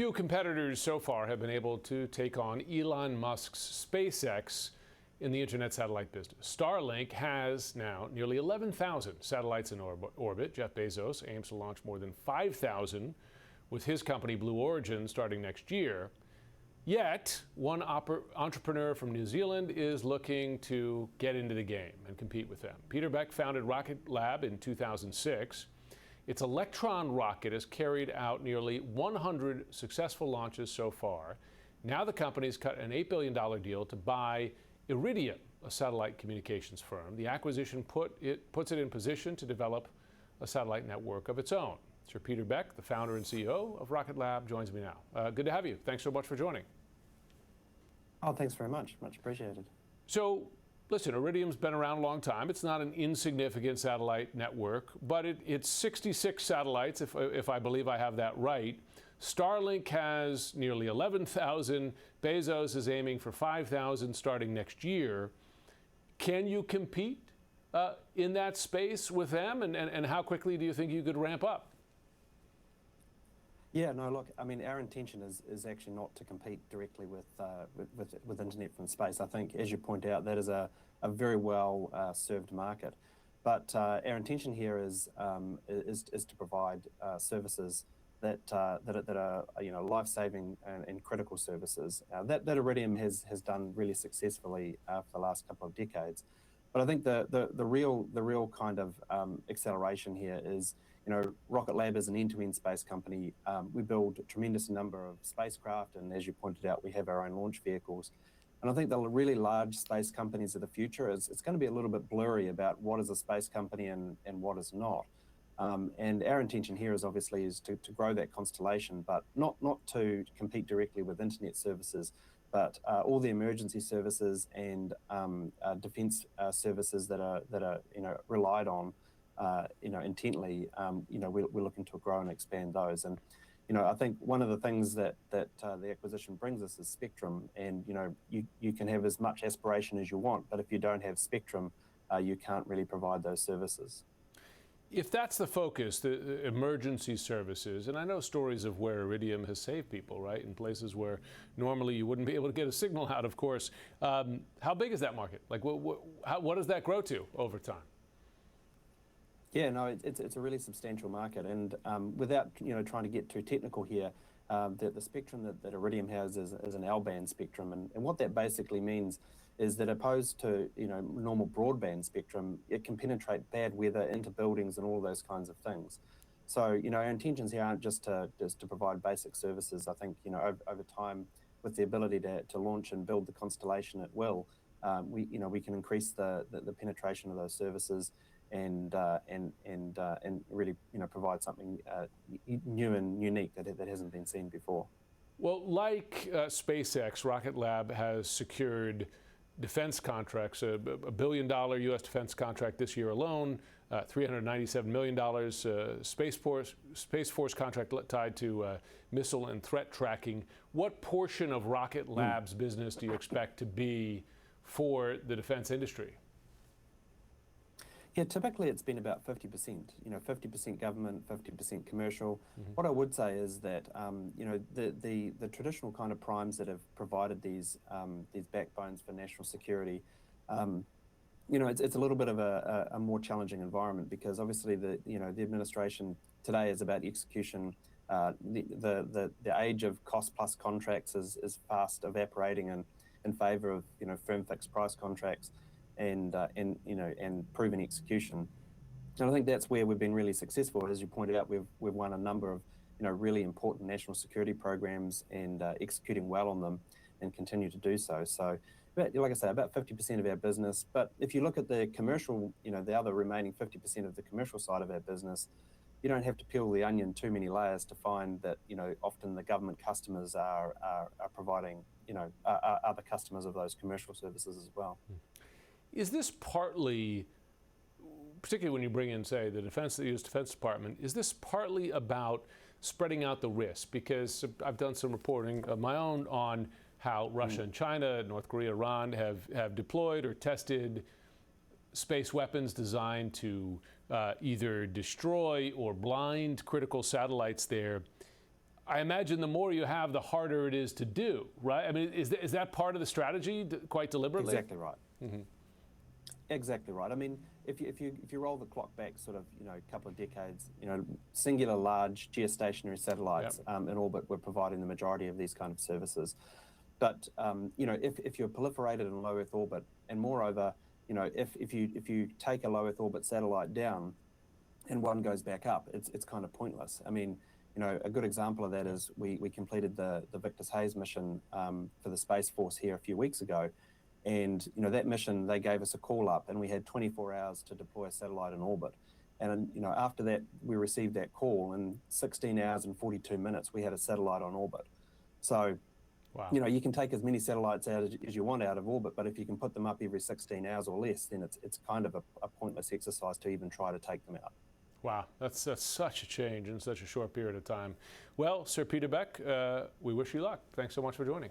Few competitors so far have been able to take on Elon Musk's SpaceX in the internet satellite business. Starlink has now nearly 11,000 satellites in orbit. Jeff Bezos aims to launch more than 5,000 with his company Blue Origin starting next year. Yet, one entrepreneur from New Zealand is looking to get into the game and compete with them. Peter Beck founded Rocket Lab in 2006. Its Electron rocket has carried out nearly 100 successful launches so far. Now the company's cut an $8 billion deal to buy Iridium, a satellite communications firm. The acquisition puts it in position to develop a satellite network of its own. Sir Peter Beck, the founder and CEO of Rocket Lab, joins me now. Good to have you. Thanks so much for joining. Oh, thanks very much. Much appreciated. So, listen, Iridium's been around a long time. It's not an insignificant satellite network, but it's 66 satellites, if I believe I have that right. Starlink has nearly 11,000. Bezos is aiming for 5,000 starting next year. Can you compete in that space with them, and how quickly do you think you could ramp up? Yeah, no, look, I mean, our intention is actually not to compete directly with internet from space. I think, as you point out, that is a very well served market. But our intention here is to provide services that are life-saving and critical services that Iridium has done really successfully for the last couple of decades. But I think the real kind of acceleration here is, Rocket Lab is an end-to-end space company. We build a tremendous number of spacecraft, and as you pointed out, we have our own launch vehicles. And I think the really large space companies of the future, it's going to be a little bit blurry about what is a space company and what is not. And our intention here is obviously to grow that constellation, but not to compete directly with internet services, but all the emergency services and defense services that are relied on intently. We're looking to grow and expand those. And I think one of the things that the acquisition brings us is spectrum. And you can have as much aspiration as you want, but if you don't have spectrum, you can't really provide those services. If that's the focus, the emergency services, and I know stories of where Iridium has saved people, right, in places where normally you wouldn't be able to get a signal out, of course. How big is that market? Like, what does that grow to over time? Yeah, no, it's a really substantial market, and without trying to get too technical here, the spectrum that Iridium has is an L-band spectrum, and what that basically means is that opposed to normal broadband spectrum, it can penetrate bad weather into buildings and all those kinds of things. So our intentions here aren't just to provide basic services. I think over time, with the ability to launch and build the constellation at will, we can increase the penetration of those services and really provide something new and unique that hasn't been seen before. Well, like SpaceX, Rocket Lab has secured defense contracts, a $1 billion U.S. defense contract this year alone, $397 million Space Force contract tied to missile and threat tracking. What portion of Rocket Lab's business do you expect to be for the defense industry? Yeah, typically it's been about 50%. 50% government, 50% commercial. Mm-hmm. What I would say is that the traditional kind of primes that have provided these backbones for national security, it's a little bit of a more challenging environment, because obviously the administration today is about execution. The age of cost plus contracts is fast evaporating in favour of firm fixed price contracts and proven execution. And I think that's where we've been really successful. As you pointed out, we've won a number of really important national security programs and executing well on them, and continue to do so. So, like I say, about 50% of our business. But if you look at the commercial, the other remaining 50% of the commercial side of our business, you don't have to peel the onion too many layers to find that often the government customers are providing are the customers of those commercial services as well. Is this partly, particularly when you bring in, say, the U.S. Defense Department, is this partly about spreading out the risk? Because I've done some reporting of my own on how Russia and China, North Korea, Iran have deployed or tested space weapons designed to either destroy or blind critical satellites there. I imagine the more you have, the harder it is to do, right? I mean, is that part of the strategy, quite deliberately? Exactly right. Mm-hmm. Exactly right. I mean, if you roll the clock back sort of, a couple of decades, singular large geostationary satellites in orbit were providing the majority of these kind of services. But if you're proliferated in low Earth orbit, and moreover, if you take a low Earth orbit satellite down and one goes back up, it's kind of pointless. I mean, a good example of that is we completed the Victus Hayes mission for the Space Force here a few weeks ago. And that mission, they gave us a call up, and we had 24 hours to deploy a satellite in orbit. And after that, we received that call, and 16 hours and 42 minutes, we had a satellite on orbit. So, wow. You can take as many satellites out as you want out of orbit, but if you can put them up every 16 hours or less, then it's kind of a pointless exercise to even try to take them out. Wow, that's such a change in such a short period of time. Well, Sir Peter Beck, we wish you luck. Thanks so much for joining.